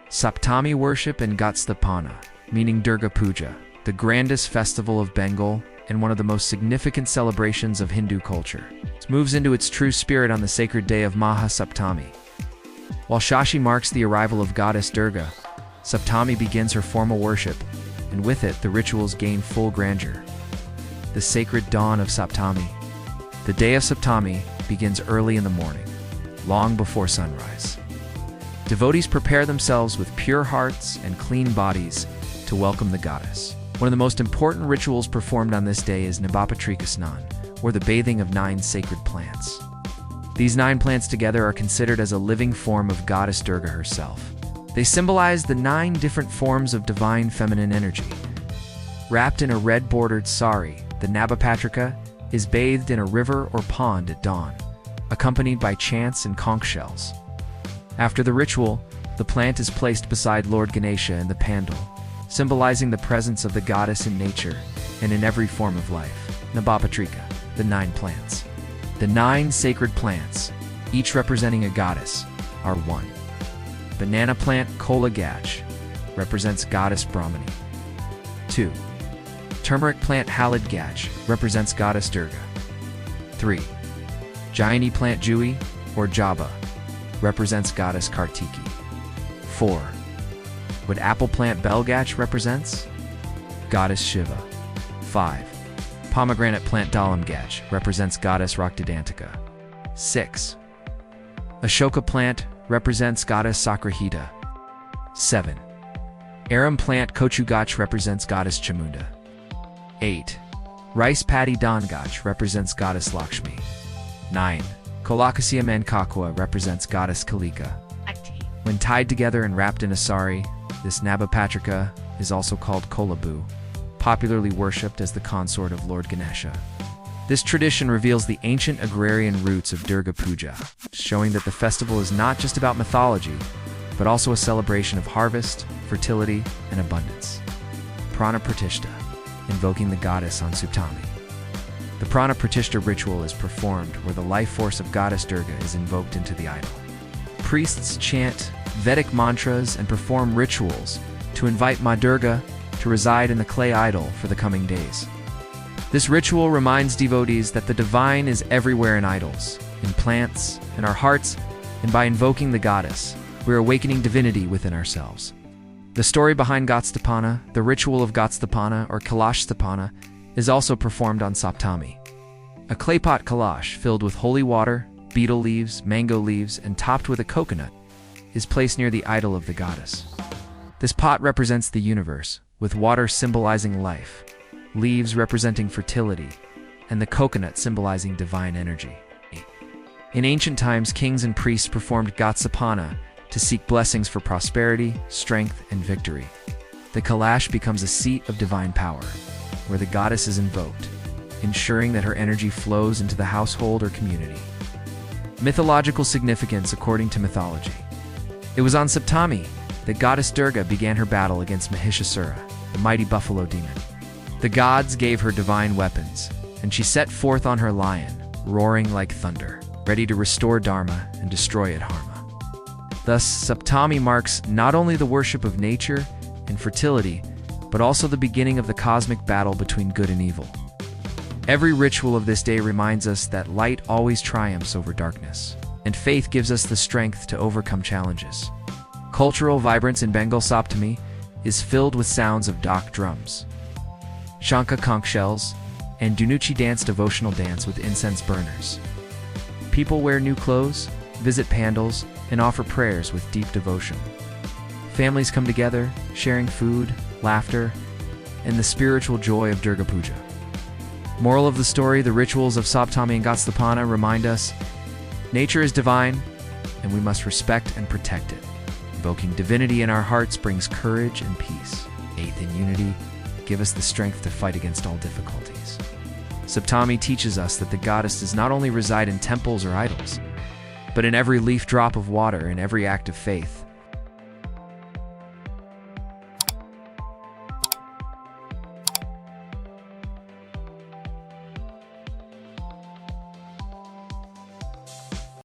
Saptami worship and Ghatsthapana, meaning Durga Puja, the grandest festival of Bengal and one of the most significant celebrations of Hindu culture. It moves into its true spirit on the sacred day of Maha Saptami. While Shashi marks the arrival of Goddess Durga, Saptami begins her formal worship, and with it the rituals gain full grandeur. The sacred dawn of Saptami. The day of Saptami begins early in the morning, long before sunrise. Devotees prepare themselves with pure hearts and clean bodies to welcome the goddess. One of the most important rituals performed on this day is Nabapatrika Snan, or the bathing of 9 sacred plants. These 9 plants together are considered as a living form of Goddess Durga herself. They symbolize the 9 different forms of divine feminine energy. Wrapped in a red-bordered sari, the Nabapatrika is bathed in a river or pond at dawn, accompanied by chants and conch shells. After the ritual, the plant is placed beside Lord Ganesha in the pandal, symbolizing the presence of the goddess in nature and in every form of life. Nabapatrika, the 9 plants. The 9 sacred plants, each representing a goddess, are 1. Banana plant Kola Gach represents goddess Brahmani. 2. Turmeric plant Halid Gach represents goddess Durga. 3. Jayani plant Jui, or Jaba, represents goddess Kartiki. 4. What apple plant Belgach represents? Goddess Shiva. 5. Pomegranate plant Dalamgach represents goddess Raktadantika. 6. Ashoka plant represents goddess Sakrahita. 7. Aram plant Kochugach represents goddess Chamunda. 8. Rice paddy Dangach represents goddess Lakshmi. 9. Kolakasiya Mankakwa represents goddess Kalika. When tied together and wrapped in a sari, this Nabapatrika is also called Kolabu, popularly worshipped as the consort of Lord Ganesha. This tradition reveals the ancient agrarian roots of Durga Puja, showing that the festival is not just about mythology, but also a celebration of harvest, fertility, and abundance. Prana Pratishta, invoking the goddess on Saptami. The Prana Pratishta ritual is performed where the life force of Goddess Durga is invoked into the idol. Priests chant Vedic mantras and perform rituals to invite Maa Durga to reside in the clay idol for the coming days. This ritual reminds devotees that the divine is everywhere in idols, in plants, in our hearts, and by invoking the goddess, we're awakening divinity within ourselves. The story behind Ghatsthapana, the ritual of Ghatsthapana or Kalashthapana, is also performed on Saptami. A clay pot kalash filled with holy water, betel leaves, mango leaves, and topped with a coconut is placed near the idol of the goddess. This pot represents the universe, with water symbolizing life, leaves representing fertility, and the coconut symbolizing divine energy. In ancient times, kings and priests performed Ghatsthapana to seek blessings for prosperity, strength, and victory. The kalash becomes a seat of divine power, where the goddess is invoked, ensuring that her energy flows into the household or community. Mythological significance according to mythology. It was on Saptami that Goddess Durga began her battle against Mahishasura, the mighty buffalo demon. The gods gave her divine weapons, and she set forth on her lion, roaring like thunder, ready to restore Dharma and destroy Adharma. Thus, Saptami marks not only the worship of nature and fertility, but also the beginning of the cosmic battle between good and evil. Every ritual of this day reminds us that light always triumphs over darkness, and faith gives us the strength to overcome challenges. Cultural vibrance in Bengal Saptami is filled with sounds of dak drums, shankha conch shells, and Dhunuchi dance, devotional dance with incense burners. People wear new clothes, visit pandals, and offer prayers with deep devotion. Families come together, sharing food, laughter, and the spiritual joy of Durga Puja. Moral of the story: the rituals of Saptami and Ghatsthapana remind us nature is divine, and we must respect and protect it. Invoking divinity in our hearts brings courage and peace. Faith and unity give us the strength to fight against all difficulties. Saptami teaches us that the goddess does not only reside in temples or idols, but in every leaf drop of water and every act of faith.